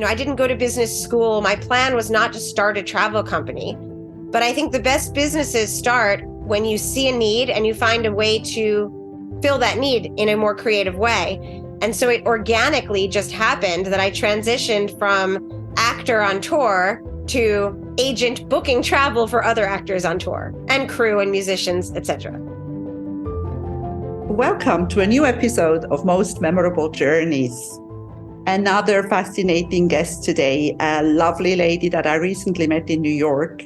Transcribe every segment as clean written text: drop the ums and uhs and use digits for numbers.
I didn't go to business school. My plan was not to start a travel company. But I think the best businesses start when you see a need and you find a way to fill that need in a more creative way. And so it organically just happened that I transitioned from actor on tour to agent booking travel for other actors on tour and crew and musicians, etc. Welcome to a new episode of Most Memorable Journeys. Another fascinating guest today, a lovely lady that I recently met in New York.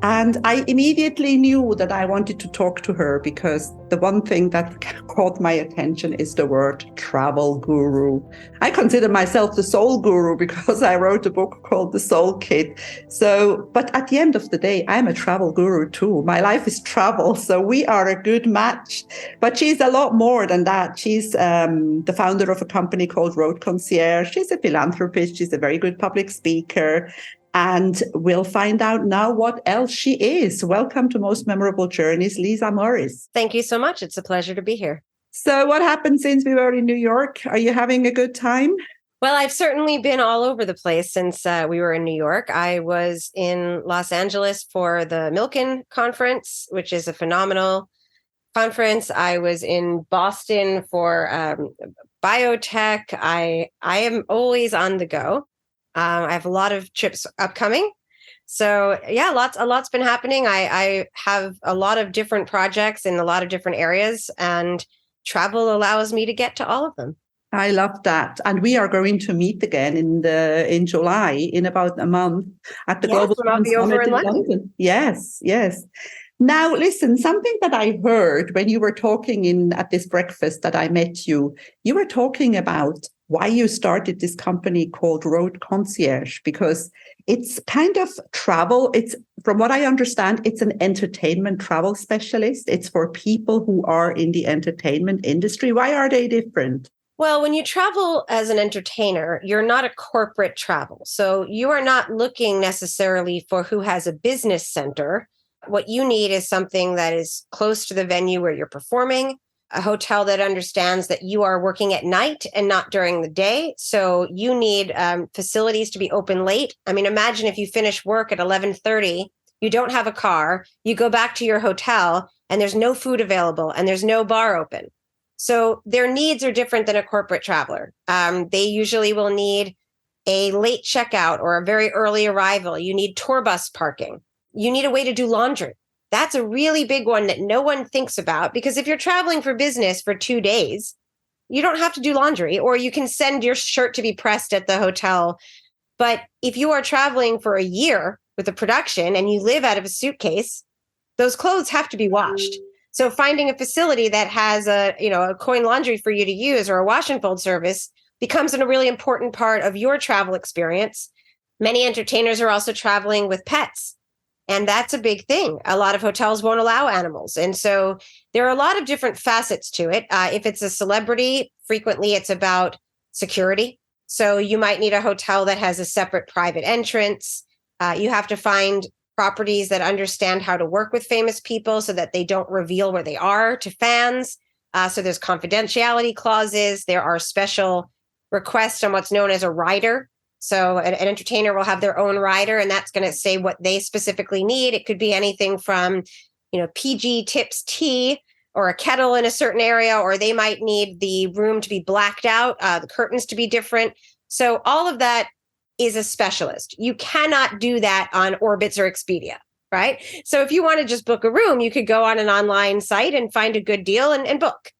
And I immediately knew that I wanted to talk to her because the one thing that caught my attention is the word travel guru. I consider myself the soul guru because I wrote a book called The Soul Kit. But at the end of the day, I'm a travel guru too. My life is travel, so we are a good match. But she's a lot more than that. She's the founder of a company called Road Concierge. She's a philanthropist. She's a very good public speaker. And we'll find out now what else she is. Welcome to Most Memorable Journeys, Lisa Morris. Thank you so much. It's a pleasure to be here. So what happened since we were in New York? Are you having a good time? Well, I've certainly been all over the place since we were in New York. I was in Los Angeles for the Milken Conference, which is a phenomenal conference. I was in Boston for biotech. I am always on the go. I have a lot of trips upcoming. So yeah, a lot's been happening. I have a lot of different projects in a lot of different areas, and travel allows me to get to all of them. I love that. And we are going to meet again in July, in about a month, at the Global I'll be over in London. Yes. Now, listen, something that I heard when you were talking at this breakfast that I met you were talking about why you started this company called Road Concierge, because it's kind of travel. It's, from what I understand, it's an entertainment travel specialist. It's for people who are in the entertainment industry. Why are they different? Well, when you travel as an entertainer, you're not a corporate travel. So you are not looking necessarily for who has a business center. What you need is something that is close to the venue where you're performing, a hotel that understands that you are working at night and not during the day. So you need facilities to be open late. I mean, imagine if you finish work at 11:30, you don't have a car, you go back to your hotel and there's no food available and there's no bar open. So their needs are different than a corporate traveler. They usually will need a late checkout or a very early arrival. You need tour bus parking. You need a way to do laundry. That's a really big one that no one thinks about, because if you're traveling for business for 2 days, you don't have to do laundry, or you can send your shirt to be pressed at the hotel. But if you are traveling for a year with a production and you live out of a suitcase, those clothes have to be washed. So finding a facility that has a coin laundry for you to use or a wash and fold service becomes a really important part of your travel experience. Many entertainers are also traveling with pets. And that's a big thing. A lot of hotels won't allow animals. And so there are a lot of different facets to it. If it's a celebrity, frequently it's about security. So you might need a hotel that has a separate private entrance. You have to find properties that understand how to work with famous people so that they don't reveal where they are to fans. So there's confidentiality clauses. There are special requests on what's known as a rider. So an entertainer will have their own rider, and that's going to say what they specifically need. It could be anything from, PG tips tea or a kettle in a certain area, or they might need the room to be blacked out, the curtains to be different. So all of that is a specialist. You cannot do that on Orbitz or Expedia, right? So if you want to just book a room, you could go on an online site and find a good deal and book.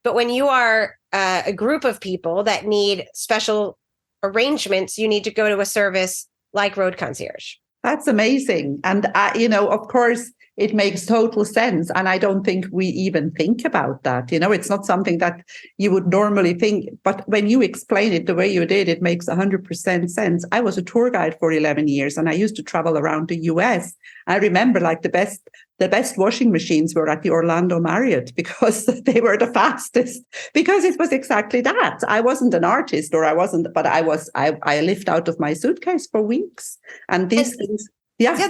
But when you are a group of people that need special arrangements, you need to go to a service like Road Concierge. That's amazing. And, of course, it makes total sense. And I don't think we even think about that. It's not something that you would normally think. But when you explain it the way you did, it makes 100% sense. I was a tour guide for 11 years and I used to travel around the US. I remember the best washing machines were at the Orlando Marriott because they were the fastest, because it was exactly that. I wasn't an artist but I lived out of my suitcase for weeks. And these things. Yeah.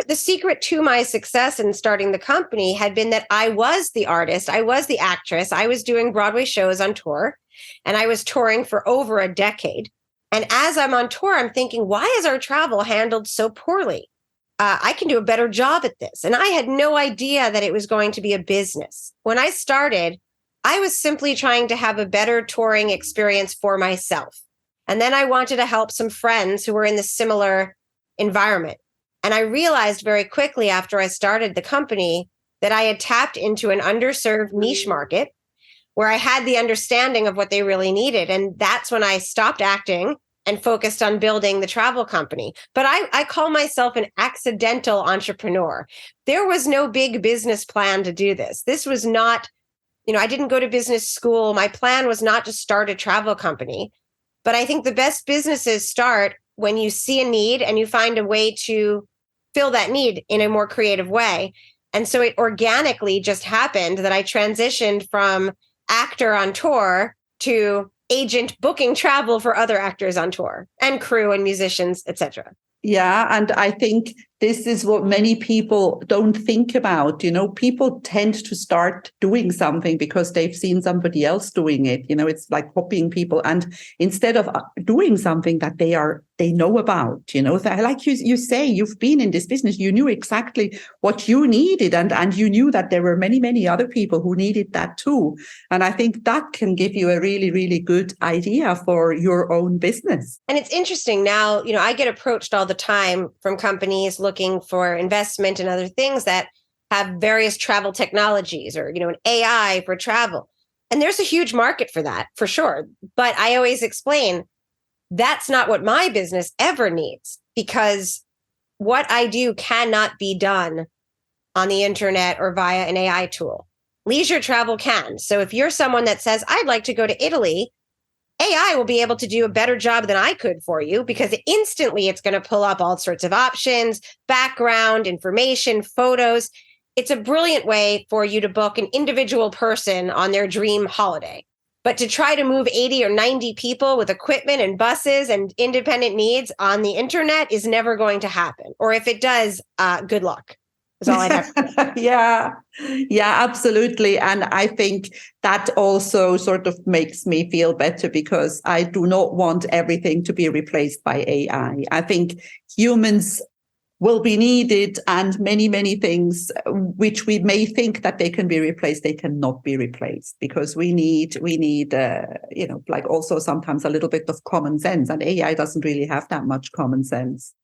The secret to my success in starting the company had been that I was the artist. I was the actress. I was doing Broadway shows on tour, and I was touring for over a decade. And as I'm on tour, I'm thinking, why is our travel handled so poorly? I can do a better job at this. And I had no idea that it was going to be a business. When I started, I was simply trying to have a better touring experience for myself. And then I wanted to help some friends who were in the similar environment. And I realized very quickly after I started the company that I had tapped into an underserved niche market where I had the understanding of what they really needed. And that's when I stopped acting and focused on building the travel company. But I call myself an accidental entrepreneur. There was no big business plan to do this. This was not, I didn't go to business school. My plan was not to start a travel company. But I think the best businesses start when you see a need and you find a way to fill that need in a more creative way. And so it organically just happened that I transitioned from actor on tour to agent booking travel for other actors on tour and crew and musicians, etc. Yeah, and I think this is what many people don't think about. People tend to start doing something because they've seen somebody else doing it. It's like copying people. And instead of doing something that they know about, like you say, you've been in this business, you knew exactly what you needed, and you knew that there were many, many other people who needed that too. And I think that can give you a really, really good idea for your own business. And it's interesting now, I get approached all the time from companies looking for investment and other things that have various travel technologies or, an AI for travel. And there's a huge market for that, for sure. But I always explain that's not what my business ever needs, because what I do cannot be done on the internet or via an AI tool. Leisure travel can. So if you're someone that says, I'd like to go to Italy, AI will be able to do a better job than I could for you, because instantly it's going to pull up all sorts of options, background, information, photos. It's a brilliant way for you to book an individual person on their dream holiday. But to try to move 80 or 90 people with equipment and buses and independent needs on the internet is never going to happen. Or if it does, good luck. Is all I'd have to say. Yeah, absolutely. And I think that also sort of makes me feel better, because I do not want everything to be replaced by AI. I think humans will be needed, and many, many things which we may think that they can be replaced, they cannot be replaced, because we need like also sometimes a little bit of common sense, and AI doesn't really have that much common sense.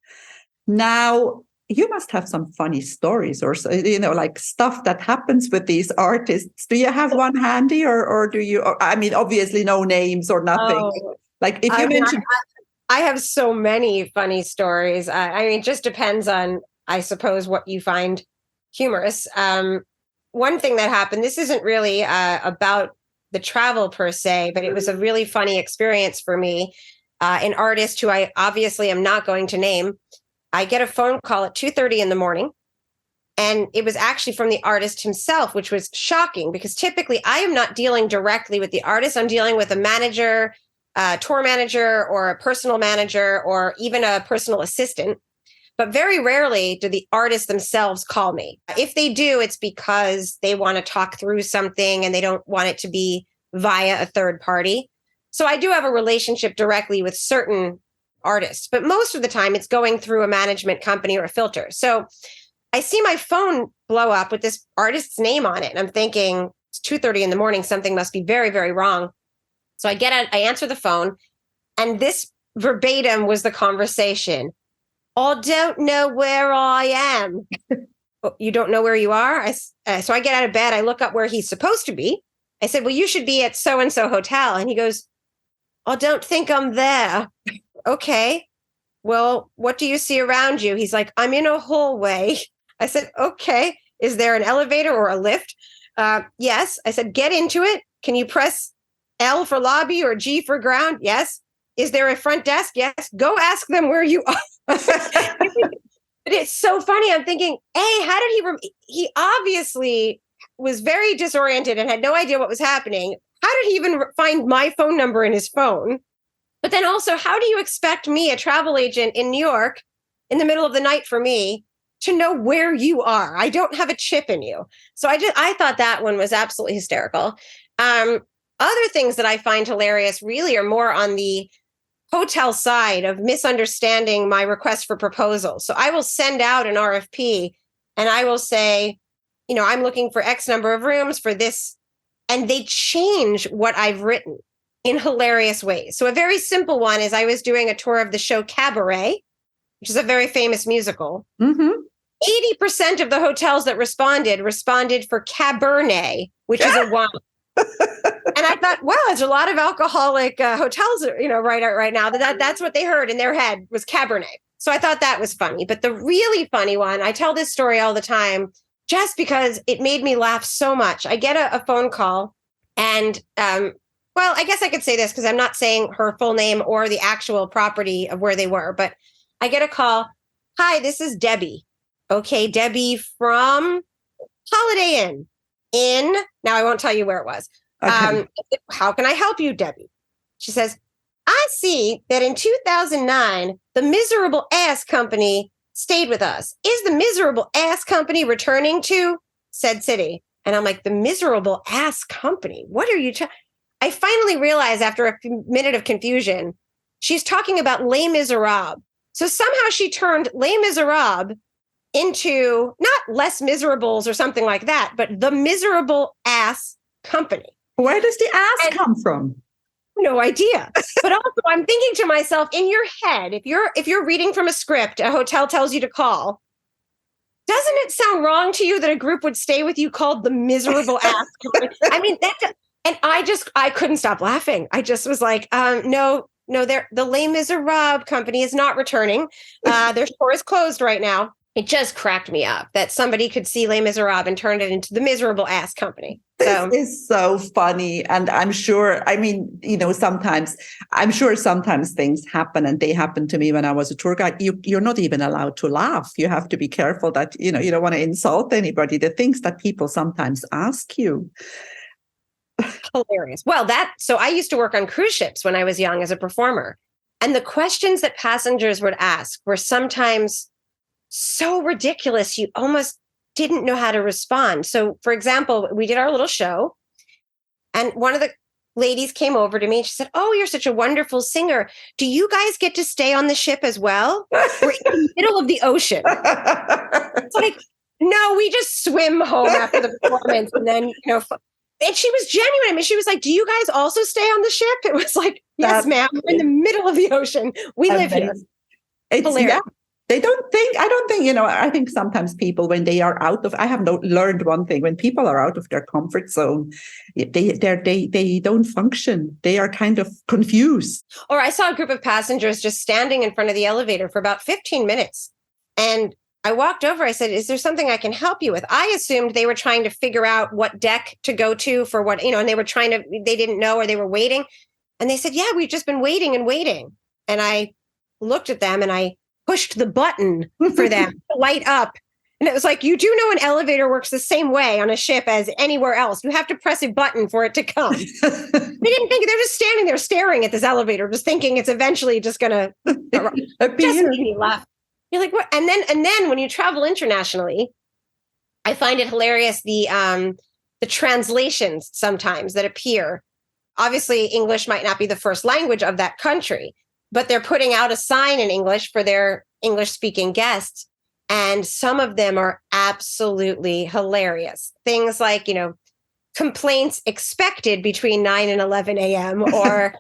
Now, you must have some funny stories or, like stuff that happens with these artists. Do you have one handy, or do you, obviously no names or nothing. Oh, Like if you mentioned. I have so many funny stories. It just depends on, I suppose, what you find humorous. One thing that happened, this isn't really about the travel per se, but it was a really funny experience for me. An artist who I obviously am not going to name, I get a phone call at 2:30 in the morning, and it was actually from the artist himself, which was shocking, because typically I am not dealing directly with the artist. I'm dealing with a manager, a tour manager, or a personal manager, or even a personal assistant. But very rarely do the artists themselves call me. If they do, it's because they want to talk through something and they don't want it to be via a third party. So I do have a relationship directly with certain artists, but most of the time it's going through a management company or a filter. So I see my phone blow up with this artist's name on it, and I'm thinking, it's 2:30 in the morning, something must be very, very wrong. So I answer the phone, and this verbatim was the conversation. I don't know where I am. Oh, you don't know where you are? So I get out of bed. I look up where he's supposed to be. I said, well, you should be at so-and-so hotel. And he goes, I don't think I'm there. Okay. Well, what do you see around you? He's like, I'm in a hallway. I said, okay. Is there an elevator or a lift? Yes. I said, get into it. Can you press L for lobby or G for ground? Yes. Is there a front desk? Yes. Go ask them where you are. But it's so funny. I'm thinking, hey, how did he obviously was very disoriented and had no idea what was happening. How did he even find my phone number in his phone? But then also, how do you expect me, a travel agent in New York, in the middle of the night for me, to know where you are? I don't have a chip in you. So I thought that one was absolutely hysterical. Other things that I find hilarious really are more on the hotel side of misunderstanding my request for proposal. So I will send out an RFP and I will say, I'm looking for X number of rooms for this. And they change what I've written in hilarious ways. So a very simple one is I was doing a tour of the show Cabaret, which is a very famous musical. Mm-hmm. 80% of the hotels that responded for Cabernet, which is a wine. And I thought, wow, there's a lot of alcoholic hotels, right now. That's what they heard in their head was Cabernet. So I thought that was funny. But the really funny one, I tell this story all the time, just because it made me laugh so much. I get a phone call and, I guess I could say this because I'm not saying her full name or the actual property of where they were, but I get a call. Hi, this is Debbie. Okay, Debbie from Holiday Inn. Now I won't tell you where it was. Okay. How can I help you, Debbie? She says, I see that in 2009, the miserable ass company stayed with us. Is the miserable ass company returning to said city? And I'm like, the miserable ass company? What are you I finally realized after a minute of confusion, she's talking about Les Miserables. So somehow she turned Les Miserables into not Les Miserables or something like that, but the miserable ass company. Where does the ass come from? No idea. But also I'm thinking to myself, in your head, if you're reading from a script, a hotel tells you to call, doesn't it sound wrong to you that a group would stay with you called the miserable ass company? I mean, and I couldn't stop laughing. I just was like, no, the Les Miserables company is not returning. Their store is closed right now. It just cracked me up that somebody could see Les Miserables and turn it into the miserable ass company. So. This is so funny. And I'm sure sometimes things happen, and they happened to me when I was a tour guide. You're not even allowed to laugh. You have to be careful that, you don't want to insult anybody. The things that people sometimes ask you. Hilarious. Well, so I used to work on cruise ships when I was young as a performer. And the questions that passengers would ask were sometimes so ridiculous, you almost didn't know how to respond. So, for example, we did our little show, and one of the ladies came over to me and she said, "Oh, you're such a wonderful singer. Do you guys get to stay on the ship as well? We're in the middle of the ocean." It's like, no, we just swim home after the performance. And then, and she was genuine. I mean, she was like, "Do you guys also stay on the ship?" It was like, "Yes, ma'am. We're in the middle of the ocean. We live here." It's hilarious. Yeah. I think sometimes people, when they are learned one thing, when people are out of their comfort zone, they don't function. They are kind of confused. Or I saw a group of passengers just standing in front of the elevator for about 15 minutes. And I walked over, I said, "Is there something I can help you with?" I assumed they were trying to figure out what deck to go to for what, and they didn't know, or they were waiting. And they said, "Yeah, we've just been waiting and waiting." And I looked at them and I pushed the button for them to light up. And it was like, you do know an elevator works the same way on a ship as anywhere else. You have to press a button for it to come. They didn't think, they're just standing there staring at this elevator, just thinking it's eventually just going to just made me laugh. You're like, what? And then when you travel internationally, I find it hilarious, the translations sometimes that appear. Obviously, English might not be the first language of that country, but they're putting out a sign in English for their English-speaking guests. And some of them are absolutely hilarious. Things like, complaints expected between 9 and 11 a.m. or,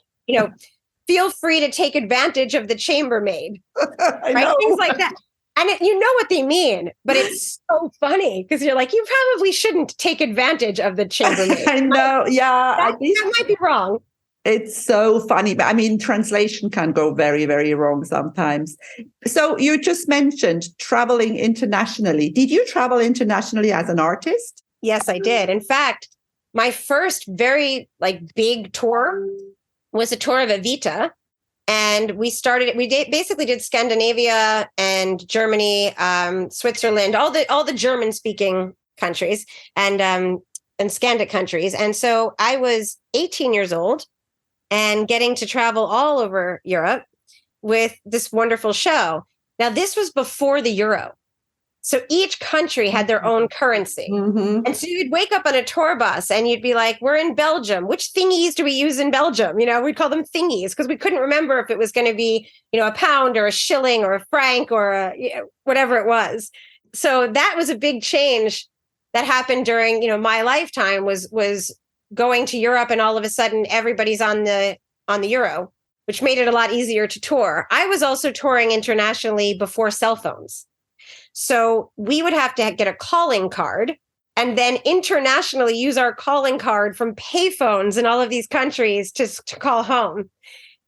feel free to take advantage of the chambermaid. Right? Things like that. And you know what they mean, but it's so funny because you're like, you probably shouldn't take advantage of the chambermaid. I know. Yeah. That might be wrong. It's so funny. But I mean, translation can go very, very wrong sometimes. So you just mentioned traveling internationally. Did you travel internationally as an artist? Yes, I did. In fact, my first very big tour was a tour of Evita. And we basically did Scandinavia and Germany, Switzerland, all the German speaking countries and Scandic countries. And so I was 18 years old and getting to travel all over Europe with this wonderful show. Now, this was before the Euro. So each country had their own currency. Mm-hmm. And so you'd wake up on a tour bus and you'd be like, we're in Belgium. Which thingies do we use in Belgium? We'd call them thingies because we couldn't remember if it was going to be, a pound or a shilling or a franc or whatever it was. So that was a big change that happened during, my lifetime was going to Europe, and all of a sudden everybody's on the euro, which made it a lot easier to tour. I was also touring internationally before cell phones. So we would have to get a calling card and then internationally use our calling card from payphones in all of these countries to call home.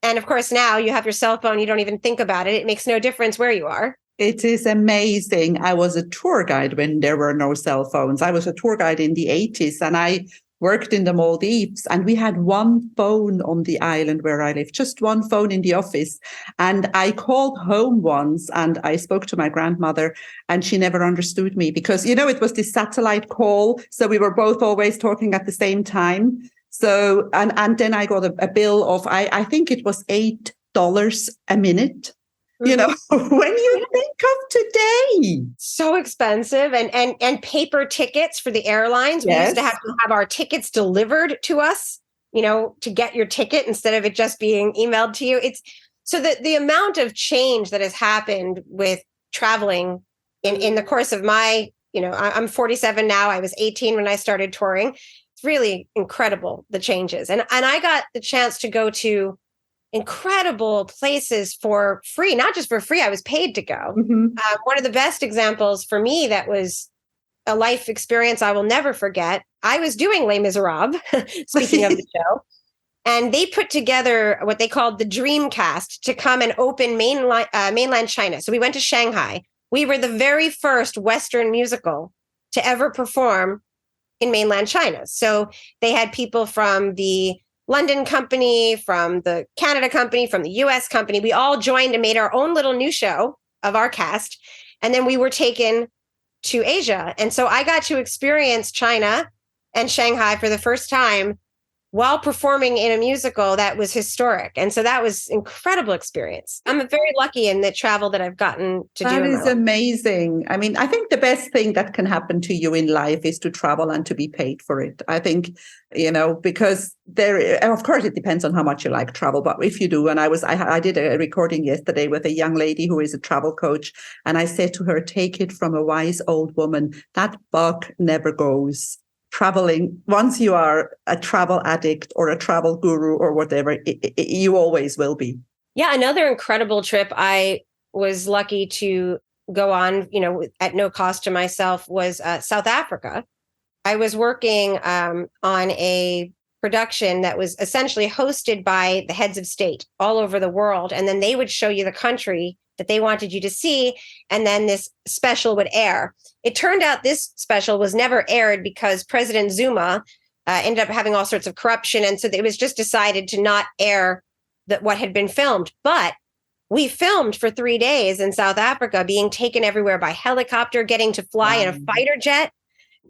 And of course, now you have your cell phone. You don't even think about it. It makes no difference where you are. It is amazing. I was a tour guide when there were no cell phones. I was a tour guide in the 80s, and I worked in the Maldives, and we had one phone on the island where I lived, just one phone in the office. And I called home once and I spoke to my grandmother, and she never understood me because, it was this satellite call. So we were both always talking at the same time. So, and then I got a bill of, I think it was $8 a minute. Mm-hmm. When you think of today, so expensive, and paper tickets for the airlines. Yes. We used to have our tickets delivered to us, to get your ticket instead of it just being emailed to you. It's so that the amount of change that has happened with traveling in the course of my, I'm 47 now. I was 18 when I started touring. It's really incredible, the changes. And I got the chance to go to incredible places for free, not just for free. I was paid to go. Mm-hmm. One of the best examples for me that was a life experience I will never forget. I was doing Les Miserables, speaking of the show, and they put together what they called the Dream Cast to come and open mainland China. So we went to Shanghai. We were the very first Western musical to ever perform in mainland China. So they had people from the London company, from the Canada company, from the US company. We all joined and made our own little new show of our cast. And then we were taken to Asia. And so I got to experience China and Shanghai for the first time while performing in a musical that was historic. And so that was incredible experience. I'm very lucky in the travel that I've gotten to do. That in my is life. amazing. I mean, I think the best thing that can happen to you in life is to travel and to be paid for it. I think, because of course, it depends on how much you like travel. But if you do, and I did a recording yesterday with a young lady who is a travel coach. And I said to her, take it from a wise old woman, that buck never goes. Traveling, once you are a travel addict or a travel guru or whatever, you always will be. Yeah, another incredible trip I was lucky to go on, at no cost to myself, was South Africa. I was working on a production that was essentially hosted by the heads of state all over the world. And then they would show you the country that they wanted you to see. And then this special would air. It turned out this special was never aired because President Zuma ended up having all sorts of corruption. And so it was just decided to not air what had been filmed. But we filmed for 3 days in South Africa, being taken everywhere by helicopter, getting to fly in a fighter jet,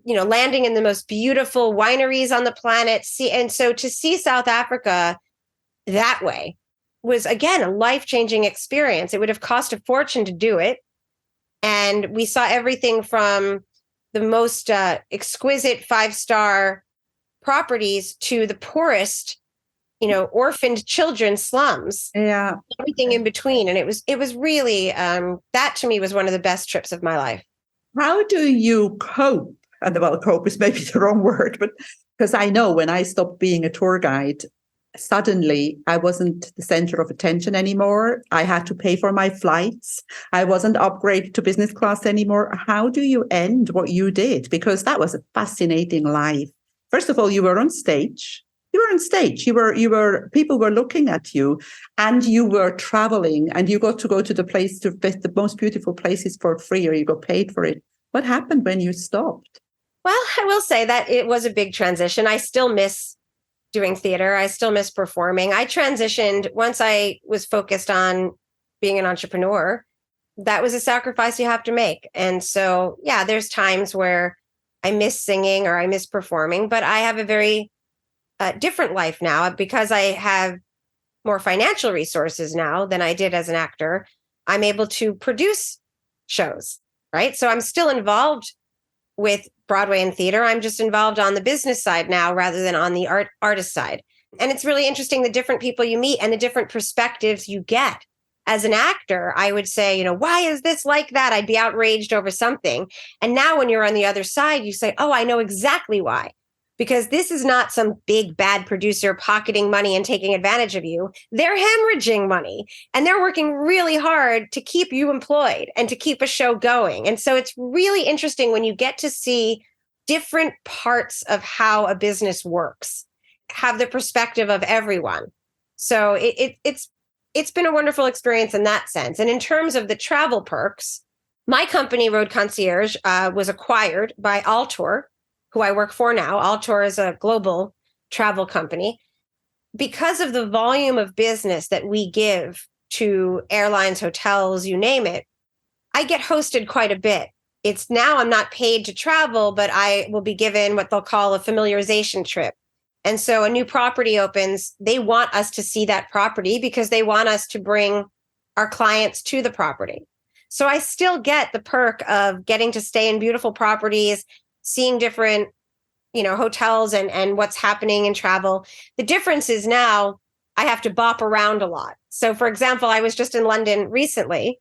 landing in the most beautiful wineries on the planet. And so to see South Africa that way was, again, a life-changing experience. It would have cost a fortune to do it. And we saw everything from the most exquisite 5-star properties to the poorest, orphaned children slums. Yeah. Everything in between. And it was really, that to me was one of the best trips of my life. How do you cope? And well, cope is maybe the wrong word, but because I know when I stopped being a tour guide, suddenly I wasn't the center of attention anymore. I had to pay for my flights. I wasn't upgraded to business class anymore. How do you end what you did? Because that was a fascinating life. First of all, you were on stage. You were on stage. People were looking at you, and you were traveling, and you got to go to the most beautiful places for free, or you got paid for it. What happened when you stopped? Well, I will say that it was a big transition. I still miss doing theater. I still miss performing. I transitioned once I was focused on being an entrepreneur. That was a sacrifice you have to make. And so, yeah, there's times where I miss singing or I miss performing, but I have a very different life now because I have more financial resources now than I did as an actor. I'm able to produce shows, right? So I'm still involved with Broadway and theater. I'm just involved on the business side now rather than on the artist side. And it's really interesting the different people you meet and the different perspectives you get. As an actor, I would say, why is this like that? I'd be outraged over something. And now when you're on the other side, you say, oh, I know exactly why. Because this is not some big bad producer pocketing money and taking advantage of you. They're hemorrhaging money and they're working really hard to keep you employed and to keep a show going. And so it's really interesting when you get to see different parts of how a business works, have the perspective of everyone. So it's been a wonderful experience in that sense. And in terms of the travel perks, my company, Road Concierge, was acquired by Altor, who I work for now. Altor is a global travel company. Because of the volume of business that we give to airlines, hotels, you name it, I get hosted quite a bit. It's now I'm not paid to travel, but I will be given what they'll call a familiarization trip. And so a new property opens, they want us to see that property because they want us to bring our clients to the property. So I still get the perk of getting to stay in beautiful properties, seeing different, hotels and what's happening in travel. The difference is now I have to bop around a lot. So for example, I was just in London recently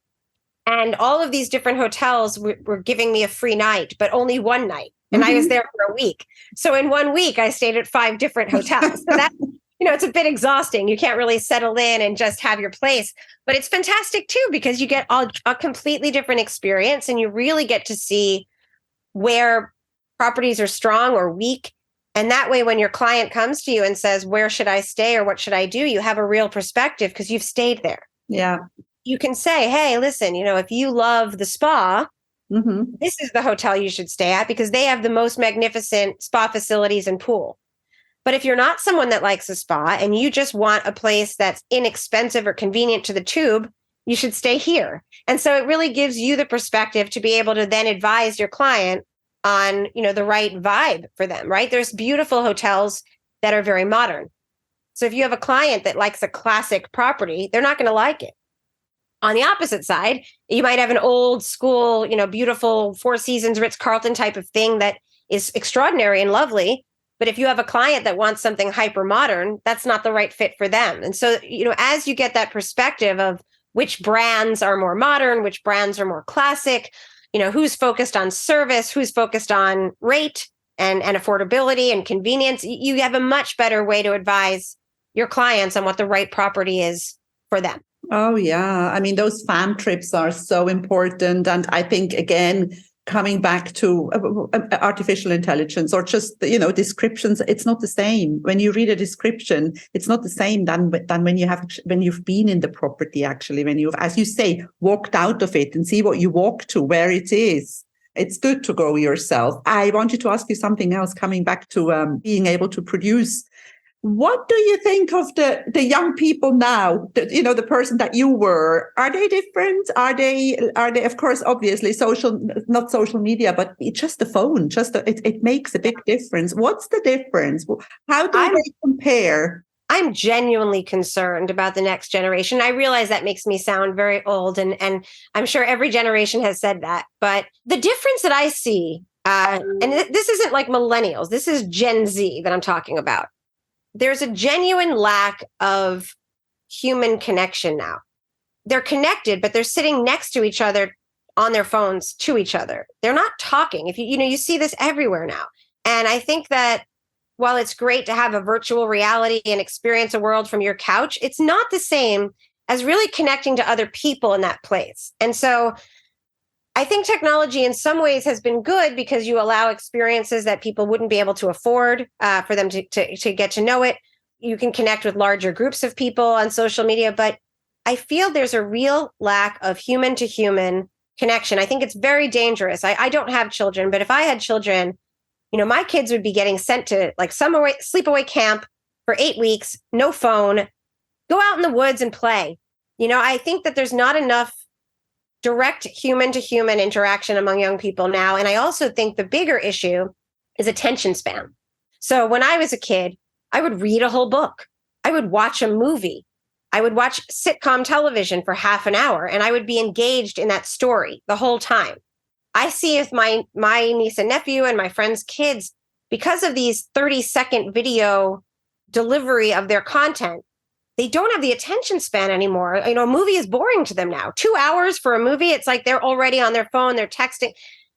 and all of these different hotels were giving me a free night, but only one night. And I was there for a week. So in 1 week, I stayed at 5 different hotels. So that, it's a bit exhausting. You can't really settle in and just have your place. But it's fantastic too, because you get a completely different experience and you really get to see where properties are strong or weak. And that way, when your client comes to you and says, where should I stay or what should I do? You have a real perspective because you've stayed there. Yeah. You can say, hey, listen, if you love the spa, this is the hotel you should stay at because they have the most magnificent spa facilities and pool. But if you're not someone that likes a spa and you just want a place that's inexpensive or convenient to the tube, you should stay here. And so it really gives you the perspective to be able to then advise your client on, the right vibe for them, right? There's beautiful hotels that are very modern. So if you have a client that likes a classic property, they're not going to like it. On the opposite side, you might have an old school, beautiful Four Seasons, Ritz-Carlton type of thing that is extraordinary and lovely. But if you have a client that wants something hyper modern, that's not the right fit for them. And so, as you get that perspective of which brands are more modern, which brands are more classic, who's focused on service, who's focused on rate and affordability and convenience, you have a much better way to advise your clients on what the right property is for them. Oh, yeah. I mean, those fan trips are so important. And I think, again, coming back to artificial intelligence or just, descriptions, it's not the same. When you read a description, it's not the same than when you've been in the property, actually, when you've, as you say, walked out of it and see what you walk to, where it is. It's good to go yourself. I wanted to ask you something else, coming back to being able to produce. What do you think of the young people now? The person that you were, are they different? Are they, of course, obviously not social media, but it's just the phone, it makes a big difference. What's the difference? How do they compare? I'm genuinely concerned about the next generation. I realize that makes me sound very old and I'm sure every generation has said that, but the difference that I see, and this isn't like millennials, this is Gen Z that I'm talking about. There's a genuine lack of human connection now. They're connected, but they're sitting next to each other on their phones to each other. They're not talking. If you see this everywhere now. And I think that while it's great to have a virtual reality and experience a world from your couch, it's not the same as really connecting to other people in that place. And so I think technology in some ways has been good because you allow experiences that people wouldn't be able to afford for them to get to know it. You can connect with larger groups of people on social media, but I feel there's a real lack of human to human connection. I think it's very dangerous. I don't have children, but if I had children, my kids would be getting sent to like sleepaway camp for 8 weeks, no phone, go out in the woods and play. I think that there's not enough direct human to human interaction among young people now. And I also think the bigger issue is attention span. So when I was a kid, I would read a whole book. I would watch a movie. I would watch sitcom television for half an hour and I would be engaged in that story the whole time. I see with my niece and nephew and my friends' kids, because of these 30-second video delivery of their content, they don't have the attention span anymore. You know, a movie is boring to them now. 2 hours for a movie, it's like they're already on their phone, they're texting.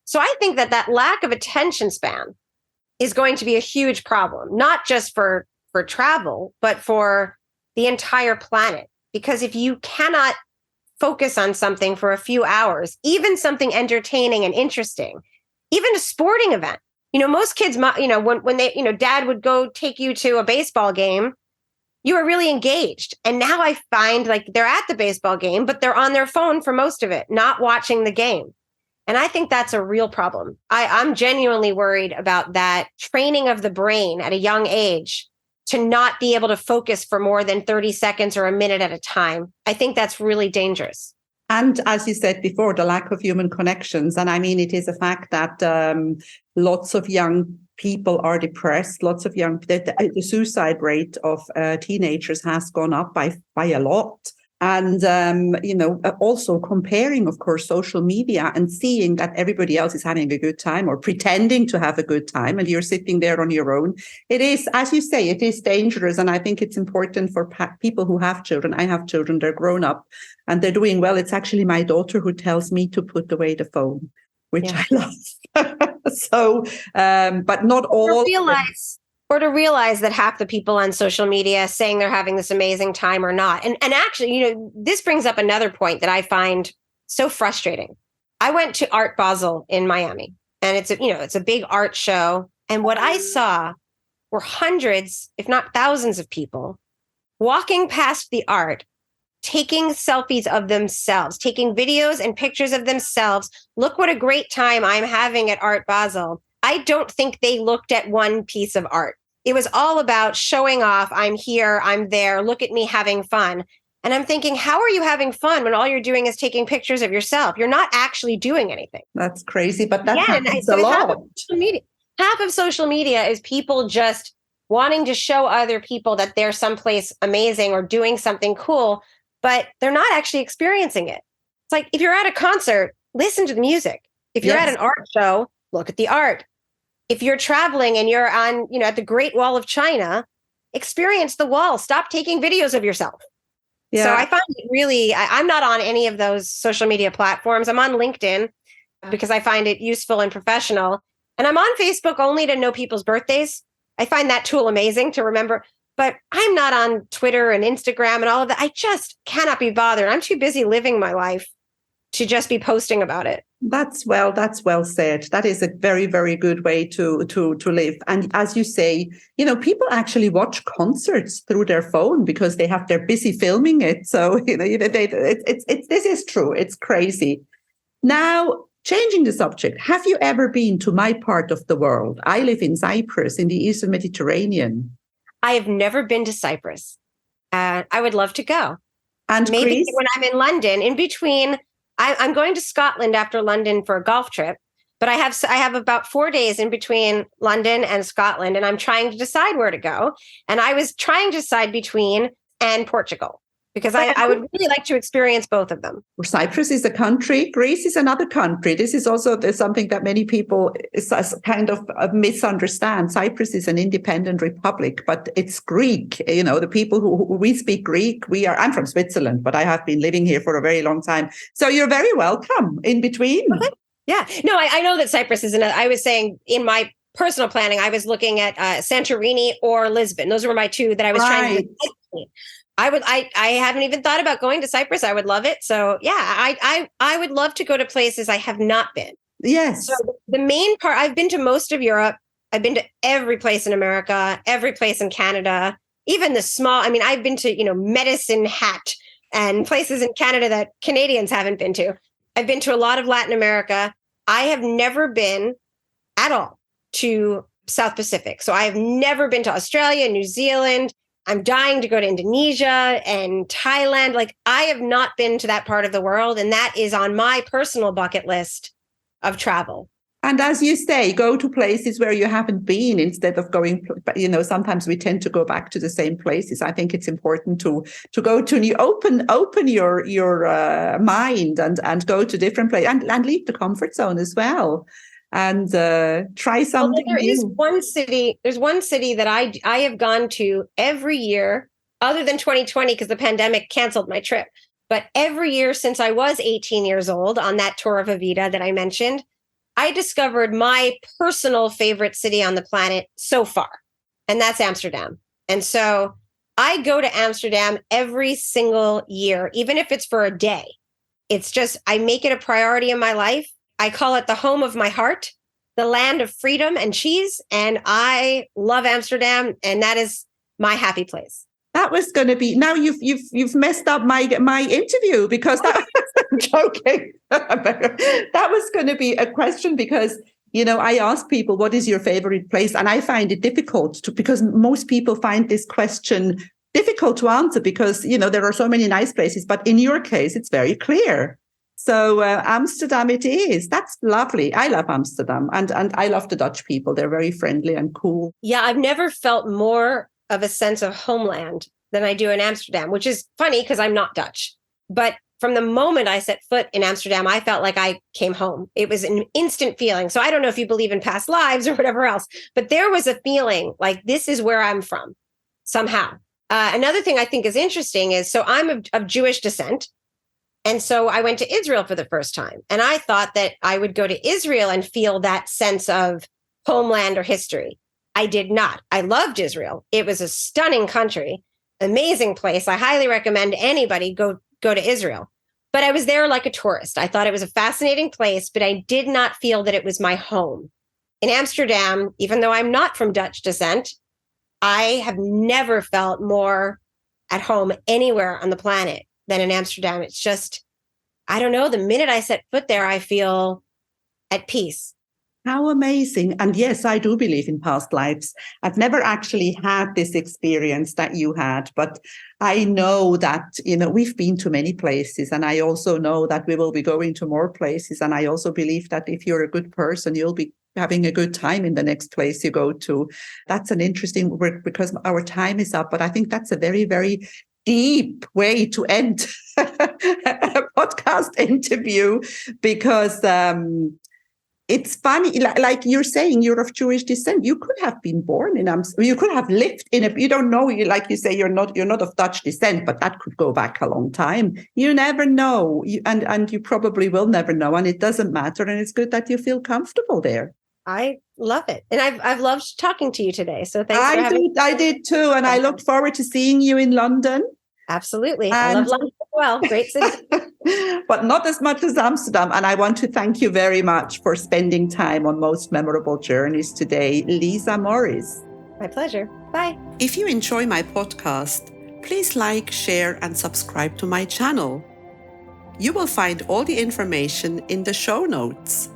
So I think that lack of attention span is going to be a huge problem, not just for travel, but for the entire planet. Because if you cannot focus on something for a few hours, even something entertaining and interesting, even a sporting event, you know, most kids, you know, when they, you know, dad would go take you to a baseball game, you were really engaged. And now I find like they're at the baseball game, but they're on their phone for most of it, not watching the game. And I think that's a real problem. I'm genuinely worried about that training of the brain at a young age to not be able to focus for more than 30 seconds or a minute at a time. I think that's really dangerous. And as you said before, the lack of human connections. And I mean, it is a fact that lots of young people are depressed. Lots of the suicide rate of teenagers has gone up by a lot. And, you know, also comparing, of course, social media and seeing that everybody else is having a good time or pretending to have a good time and you're sitting there on your own. It is, as you say, it is dangerous. And I think it's important for people who have children. I have children, they're grown up and they're doing well. It's actually my daughter who tells me to put away the phone, which I love. So, but not all. Or to realize that half the people on social media saying they're having this amazing time or not. And actually, you know, this brings up another point that I find so frustrating. I went to Art Basel in Miami, and it's a big art show. And what I saw were hundreds, if not thousands of people walking past the art, taking selfies of themselves, taking videos and pictures of themselves. Look what a great time I'm having at Art Basel. I don't think they looked at one piece of art. It was all about showing off. I'm here, I'm there. Look at me having fun. And I'm thinking, how are you having fun when all you're doing is taking pictures of yourself? You're not actually doing anything. That's crazy, but that happens a lot. Half of social media is people just wanting to show other people that they're someplace amazing or doing something cool, but they're not actually experiencing it. It's like if you're at a concert, listen to the music. If you're at an art show, look at the art. If you're traveling and you're on, you know, at the Great Wall of China, experience the wall. Stop taking videos of yourself. Yeah. So I find it really, I'm not on any of those social media platforms. I'm on LinkedIn because I find it useful and professional. And I'm on Facebook only to know people's birthdays. I find that tool amazing to remember. But I'm not on Twitter and Instagram and all of that. I just cannot be bothered. I'm too busy living my life to just be posting about it. That's well said. That is a very, very good way to live. And as you say, you know, people actually watch concerts through their phone because they're busy filming it. So, you know, this is true. It's crazy. Now, changing the subject, have you ever been to my part of the world? I live in Cyprus in the Eastern Mediterranean. I have never been to Cyprus. I would love to go. And maybe Greece? When I'm in London, in between. I'm going to Scotland after London for a golf trip, but I have about 4 days in between London and Scotland, and I'm trying to decide where to go. And I was trying to decide between and Portugal because I would really like to experience both of them. Cyprus is a country. Greece is another country. This is also something that many people kind of misunderstand. Cyprus is an independent republic, but it's Greek. You know, the people who we speak Greek, I'm from Switzerland, but I have been living here for a very long time. So you're very welcome in between. Okay. Yeah. No, I know that Cyprus is I was saying in my personal planning, I was looking at Santorini or Lisbon. Those were my two that I was trying to do. I haven't even thought about going to Cyprus. I would love it. So yeah, I would love to go to places I have not been. Yes. So the main part, I've been to most of Europe. I've been to every place in America, every place in Canada, even the small, I've been to, Medicine Hat and places in Canada that Canadians haven't been to. I've been to a lot of Latin America. I have never been at all to South Pacific. So I have never been to Australia, New Zealand. I'm dying to go to Indonesia and Thailand. Like, I have not been to that part of the world. And that is on my personal bucket list of travel. And as you say, go to places where you haven't been instead of going, sometimes we tend to go back to the same places. I think it's important to go to new, open your mind and go to different places and leave the comfort zone as well and try something new. There's one city that I have gone to every year other than 2020 because the pandemic canceled my trip. But every year since I was 18 years old on that tour of Avida that I mentioned, I discovered my personal favorite city on the planet so far, and that's Amsterdam. And so I go to Amsterdam every single year, even if it's for a day. It's just, I make it a priority in my life. I call it the home of my heart, the land of freedom and cheese. And I love Amsterdam, and that is my happy place. That was going to be, now you've messed up my interview because I'm joking. That was going to be a question because, I ask people, what is your favorite place? And I find it difficult because most people find this question difficult to answer because, there are so many nice places, but in your case, it's very clear. So Amsterdam it is. That's lovely. I love Amsterdam and I love the Dutch people. They're very friendly and cool. Yeah, I've never felt more of a sense of homeland than I do in Amsterdam, which is funny because I'm not Dutch. But from the moment I set foot in Amsterdam, I felt like I came home. It was an instant feeling. So I don't know if you believe in past lives or whatever else, but there was a feeling like this is where I'm from somehow. Another thing I think is interesting is, so I'm of Jewish descent. And so I went to Israel for the first time. And I thought that I would go to Israel and feel that sense of homeland or history. I did not. I loved Israel. It was a stunning country, amazing place. I highly recommend anybody go to Israel. But I was there like a tourist. I thought it was a fascinating place, but I did not feel that it was my home. In Amsterdam, even though I'm not from Dutch descent, I have never felt more at home anywhere on the planet than in Amsterdam. It's just, I don't know, the minute I set foot there, I feel at peace. How amazing. And yes, I do believe in past lives. I've never actually had this experience that you had, but I know that, we've been to many places, and I also know that we will be going to more places. And I also believe that if you're a good person, you'll be having a good time in the next place you go to. That's an interesting work because our time is up, but I think that's a very, very deep way to end a podcast interview because, it's funny, like you're saying, you're of Jewish descent. You could have been born in Amsterdam. You could have lived in you don't know. Like you say, you're not of Dutch descent, but that could go back a long time. You never know, and you probably will never know, and it doesn't matter. And it's good that you feel comfortable there. I love it, and I've loved talking to you today. So thanks for having me. I did too, and I look forward to seeing you in London. Absolutely, I love London as well. Great city. But not as much as Amsterdam. And I want to thank you very much for spending time on Most Memorable Journeys today, Lisa Morris. My pleasure. Bye. If you enjoy my podcast, please like, share, and subscribe to my channel. You will find all the information in the show notes.